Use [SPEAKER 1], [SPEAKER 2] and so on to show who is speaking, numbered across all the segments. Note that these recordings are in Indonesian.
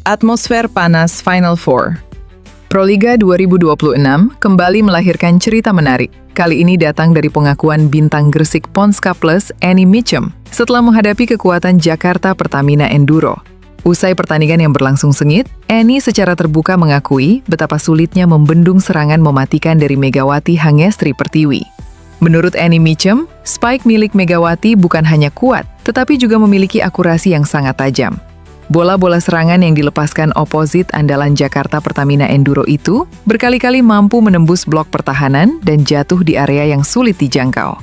[SPEAKER 1] Atmosfer panas Final Four. Proliga 2026 kembali melahirkan cerita menarik. Kali ini datang dari pengakuan bintang Gresik Ponska Plus, Annie Mitchem, setelah menghadapi kekuatan Jakarta Pertamina Enduro. Usai pertandingan yang berlangsung sengit, Annie secara terbuka mengakui betapa sulitnya membendung serangan mematikan dari Megawati Hangestri Pertiwi. Menurut Annie Mitchem, spike milik Megawati bukan hanya kuat, tetapi juga memiliki akurasi yang sangat tajam. Bola-bola serangan yang dilepaskan oposit andalan Jakarta Pertamina Enduro itu berkali-kali mampu menembus blok pertahanan dan jatuh di area yang sulit dijangkau.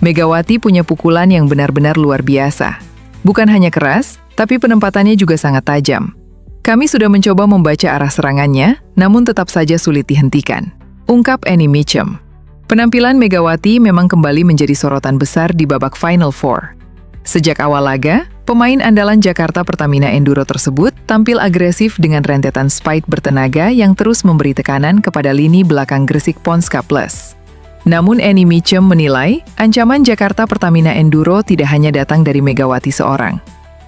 [SPEAKER 1] Megawati punya pukulan yang benar-benar luar biasa. Bukan hanya keras, tapi penempatannya juga sangat tajam. Kami sudah mencoba membaca arah serangannya, namun tetap saja sulit dihentikan, ungkap Annie Mitchem. Penampilan Megawati memang kembali menjadi sorotan besar di babak Final Four. Sejak awal laga, pemain andalan Jakarta Pertamina Enduro tersebut tampil agresif dengan rentetan spike bertenaga yang terus memberi tekanan kepada lini belakang Gresik Ponska Plus. Namun Annie Mitchem menilai, ancaman Jakarta Pertamina Enduro tidak hanya datang dari Megawati seorang.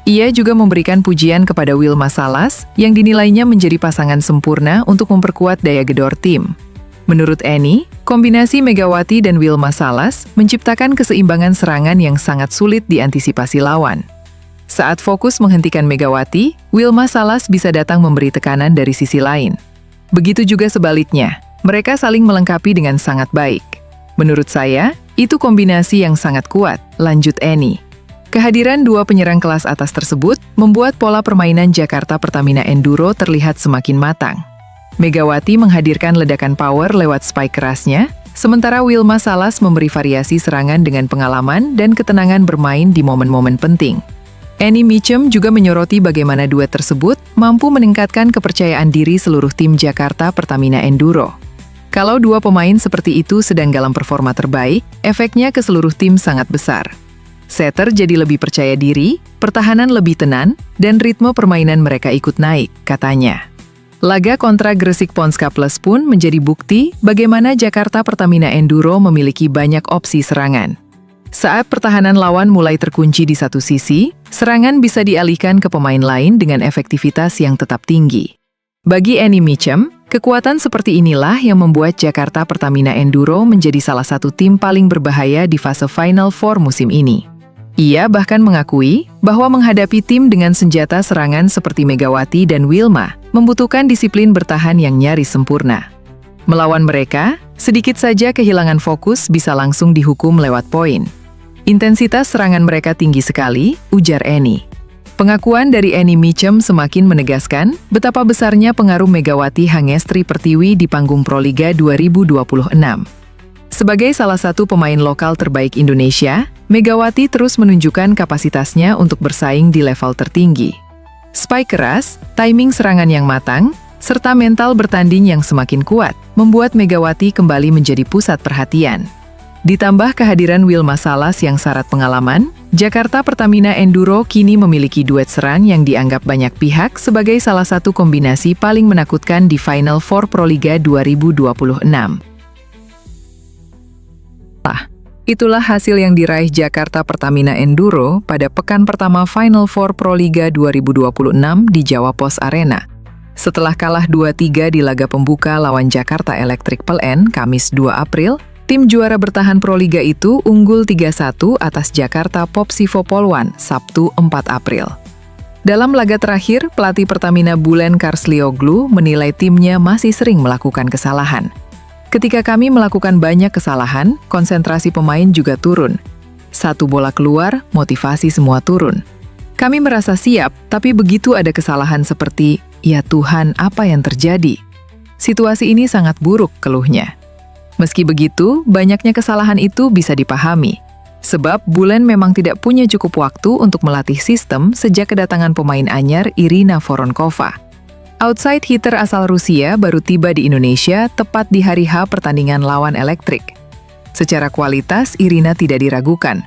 [SPEAKER 1] Ia juga memberikan pujian kepada Wilma Salas yang dinilainya menjadi pasangan sempurna untuk memperkuat daya gedor tim. Menurut Annie, kombinasi Megawati dan Wilma Salas menciptakan keseimbangan serangan yang sangat sulit diantisipasi lawan. Saat fokus menghentikan Megawati, Wilma Salas bisa datang memberi tekanan dari sisi lain. Begitu juga sebaliknya, mereka saling melengkapi dengan sangat baik. Menurut saya, itu kombinasi yang sangat kuat, lanjut Annie. Kehadiran dua penyerang kelas atas tersebut membuat pola permainan Jakarta Pertamina Enduro terlihat semakin matang. Megawati menghadirkan ledakan power lewat spike kerasnya, sementara Wilma Salas memberi variasi serangan dengan pengalaman dan ketenangan bermain di momen-momen penting. Annie Mitchem juga menyoroti bagaimana duet tersebut mampu meningkatkan kepercayaan diri seluruh tim Jakarta Pertamina Enduro. Kalau dua pemain seperti itu sedang dalam performa terbaik, efeknya ke seluruh tim sangat besar. Setter jadi lebih percaya diri, pertahanan lebih tenang, dan ritme permainan mereka ikut naik, katanya. Laga kontra Gresik Ponska Plus pun menjadi bukti bagaimana Jakarta Pertamina Enduro memiliki banyak opsi serangan. Saat pertahanan lawan mulai terkunci di satu sisi, serangan bisa dialihkan ke pemain lain dengan efektivitas yang tetap tinggi. Bagi Annie Mitchem, kekuatan seperti inilah yang membuat Jakarta Pertamina Enduro menjadi salah satu tim paling berbahaya di fase Final Four musim ini. Ia bahkan mengakui bahwa menghadapi tim dengan senjata serangan seperti Megawati dan Wilma membutuhkan disiplin bertahan yang nyaris sempurna. Melawan mereka, sedikit saja kehilangan fokus bisa langsung dihukum lewat poin. Intensitas serangan mereka tinggi sekali, ujar Annie. Pengakuan dari Annie Mitchem semakin menegaskan betapa besarnya pengaruh Megawati Hangestri Pertiwi di panggung Proliga 2026. Sebagai salah satu pemain lokal terbaik Indonesia, Megawati terus menunjukkan kapasitasnya untuk bersaing di level tertinggi. Spike keras, timing serangan yang matang, serta mental bertanding yang semakin kuat, membuat Megawati kembali menjadi pusat perhatian. Ditambah kehadiran Wilma Salas yang syarat pengalaman, Jakarta Pertamina Enduro kini memiliki duet serang yang dianggap banyak pihak sebagai salah satu kombinasi paling menakutkan di Final Four Proliga 2026. Itulah hasil yang diraih Jakarta Pertamina Enduro pada pekan pertama Final Four Proliga 2026 di Jawa Pos Arena. Setelah kalah 2-3 di laga pembuka lawan Jakarta Electric PLN Kamis 2 April, tim juara bertahan Proliga itu unggul 3-1 atas Jakarta Popsivo Polwan Sabtu 4 April. Dalam laga terakhir, pelatih Pertamina Bulen Karslioglu menilai timnya masih sering melakukan kesalahan. Ketika kami melakukan banyak kesalahan, konsentrasi pemain juga turun. Satu bola keluar, motivasi semua turun. Kami merasa siap, tapi begitu ada kesalahan seperti, ya Tuhan, apa yang terjadi? Situasi ini sangat buruk, keluhnya. Meski begitu, banyaknya kesalahan itu bisa dipahami. Sebab Bulen memang tidak punya cukup waktu untuk melatih sistem sejak kedatangan pemain anyar Irina Voronkova. Outside hitter asal Rusia baru tiba di Indonesia tepat di hari H pertandingan lawan Elektrik. Secara kualitas, Irina tidak diragukan.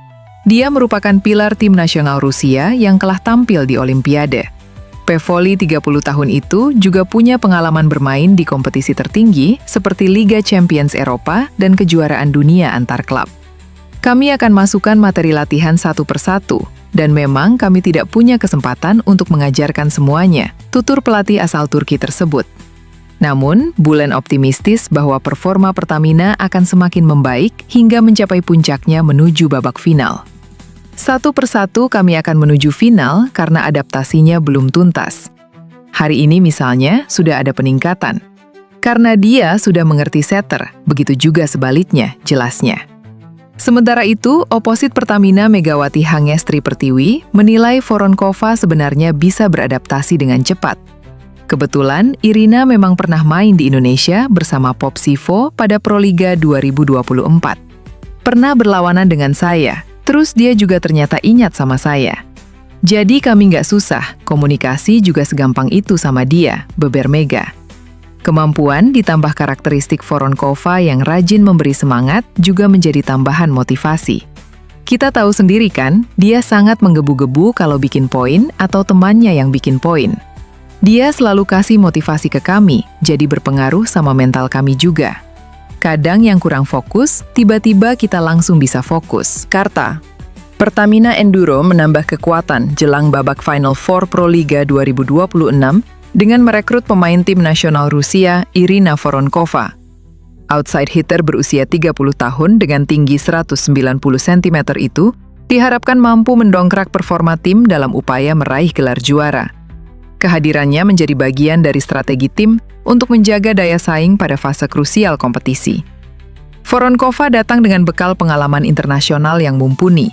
[SPEAKER 1] Dia merupakan pilar tim nasional Rusia yang telah tampil di Olimpiade. Pevoli 30 tahun itu juga punya pengalaman bermain di kompetisi tertinggi seperti Liga Champions Eropa dan kejuaraan dunia antar klub. Kami akan masukkan materi latihan satu persatu, dan memang kami tidak punya kesempatan untuk mengajarkan semuanya, tutur pelatih asal Turki tersebut. Namun, Bulan optimistis bahwa performa Pertamina akan semakin membaik hingga mencapai puncaknya menuju babak final. Satu persatu kami akan menuju final karena adaptasinya belum tuntas. Hari ini misalnya sudah ada peningkatan. Karena dia sudah mengerti setter, begitu juga sebaliknya, jelasnya. Sementara itu, oposit Pertamina Megawati Hangestri Pertiwi menilai Voronkova sebenarnya bisa beradaptasi dengan cepat. Kebetulan, Irina memang pernah main di Indonesia bersama Popsivo pada Proliga 2024. Pernah berlawanan dengan saya. Terus dia juga ternyata ingat sama saya. Jadi kami nggak susah, komunikasi juga segampang itu sama dia, beber Mega. Kemampuan ditambah karakteristik Voronkova yang rajin memberi semangat juga menjadi tambahan motivasi. Kita tahu sendiri kan, dia sangat menggebu-gebu kalau bikin poin atau temannya yang bikin poin. Dia selalu kasih motivasi ke kami, jadi berpengaruh sama mental kami juga. Kadang yang kurang fokus, tiba-tiba kita langsung bisa fokus. Karta. Pertamina Enduro menambah kekuatan jelang babak Final Four Proliga 2026 dengan merekrut pemain tim nasional Rusia Irina Voronkova. Outside hitter berusia 30 tahun dengan tinggi 190 cm itu diharapkan mampu mendongkrak performa tim dalam upaya meraih gelar juara. Kehadirannya menjadi bagian dari strategi tim untuk menjaga daya saing pada fase krusial kompetisi. Voronkova datang dengan bekal pengalaman internasional yang mumpuni.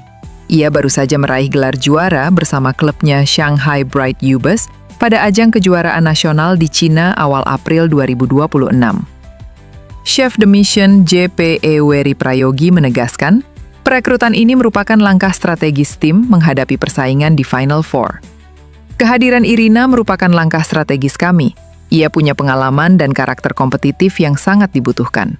[SPEAKER 1] Ia baru saja meraih gelar juara bersama klubnya Shanghai Bright Ubus pada ajang kejuaraan nasional di Cina awal April 2026. Chef de Mission JPE Wery Prayogi menegaskan, perekrutan ini merupakan langkah strategis tim menghadapi persaingan di Final Four. Kehadiran Irina merupakan langkah strategis kami. Ia punya pengalaman dan karakter kompetitif yang sangat dibutuhkan.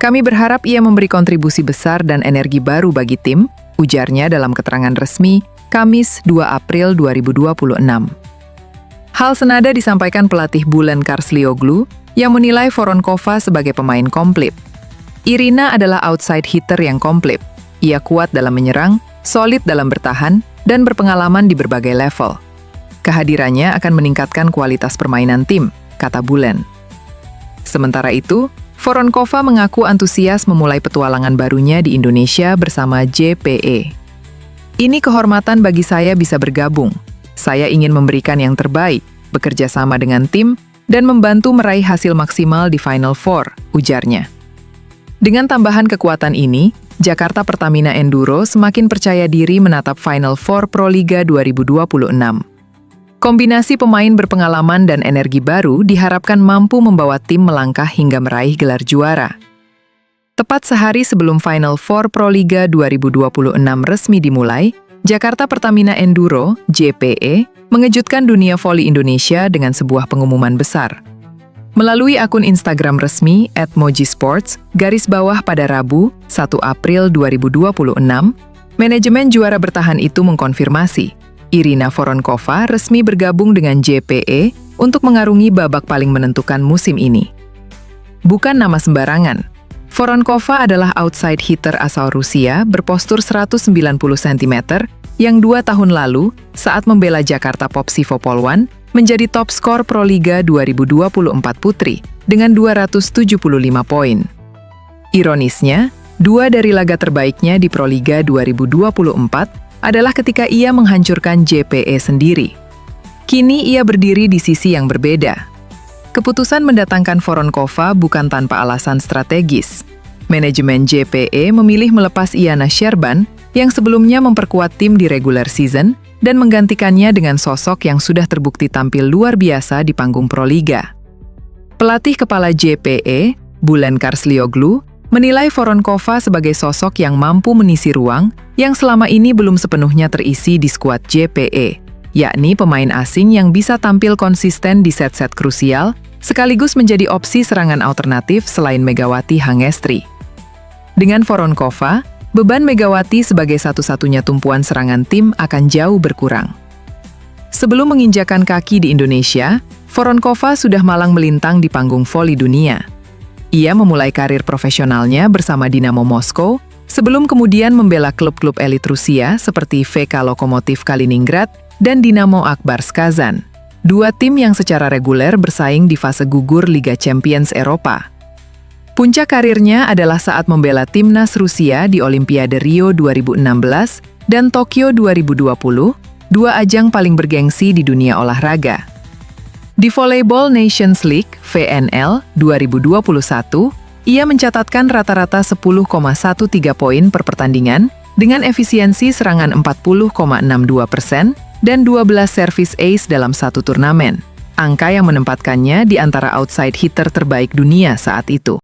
[SPEAKER 1] Kami berharap ia memberi kontribusi besar dan energi baru bagi tim, ujarnya dalam keterangan resmi, Kamis 2 April 2026. Hal senada disampaikan pelatih Bulan Karslioglu yang menilai Voronkova sebagai pemain komplit. Irina adalah outside hitter yang komplit. Ia kuat dalam menyerang, solid dalam bertahan, dan berpengalaman di berbagai level. Kehadirannya akan meningkatkan kualitas permainan tim, kata Bulan. Sementara itu, Voronkova mengaku antusias memulai petualangan barunya di Indonesia bersama JPE. Ini kehormatan bagi saya bisa bergabung. Saya ingin memberikan yang terbaik, bekerja sama dengan tim, dan membantu meraih hasil maksimal di Final Four, ujarnya. Dengan tambahan kekuatan ini, Jakarta Pertamina Enduro semakin percaya diri menatap Final Four Proliga 2026. Kombinasi pemain berpengalaman dan energi baru diharapkan mampu membawa tim melangkah hingga meraih gelar juara. Tepat sehari sebelum Final Four Proliga 2026 resmi dimulai, Jakarta Pertamina Enduro, JPE, mengejutkan dunia voli Indonesia dengan sebuah pengumuman besar. Melalui akun Instagram resmi @mojisports, pada Rabu, 1 April 2026, manajemen juara bertahan itu mengkonfirmasi Irina Voronkova resmi bergabung dengan JPE untuk mengarungi babak paling menentukan musim ini. Bukan nama sembarangan. Voronkova adalah outside hitter asal Rusia berpostur 190 cm yang 2 tahun lalu, saat membela Jakarta Popsivo Polwan, menjadi top skor Proliga 2024 Putri dengan 275 poin. Ironisnya, 2 dari laga terbaiknya di Proliga 2024 adalah ketika ia menghancurkan JPE sendiri. Kini ia berdiri di sisi yang berbeda. Keputusan mendatangkan Voronkova bukan tanpa alasan strategis. Manajemen JPE memilih melepas Iana Sherban yang sebelumnya memperkuat tim di regular season dan menggantikannya dengan sosok yang sudah terbukti tampil luar biasa di panggung Proliga. Pelatih kepala JPE, Bulan Karslioglu, menilai Voronkova sebagai sosok yang mampu mengisi ruang yang selama ini belum sepenuhnya terisi di skuad JPE, yakni pemain asing yang bisa tampil konsisten di set-set krusial, sekaligus menjadi opsi serangan alternatif selain Megawati Hangestri. Dengan Voronkova, beban Megawati sebagai satu-satunya tumpuan serangan tim akan jauh berkurang. Sebelum menginjakan kaki di Indonesia, Voronkova sudah malang melintang di panggung voli dunia. Ia memulai karir profesionalnya bersama Dinamo Moskow, sebelum kemudian membela klub-klub elit Rusia seperti VK Lokomotiv Kaliningrad dan Dinamo Akbars Kazan, dua tim yang secara reguler bersaing di fase gugur Liga Champions Eropa. Puncak karirnya adalah saat membela timnas Rusia di Olimpiade Rio 2016 dan Tokyo 2020, dua ajang paling bergengsi di dunia olahraga. Di Volleyball Nations League (VNL) 2021, ia mencatatkan rata-rata 10,13 poin per pertandingan dengan efisiensi serangan 40,62% dan 12 service ace dalam satu turnamen, angka yang menempatkannya di antara outside hitter terbaik dunia saat itu.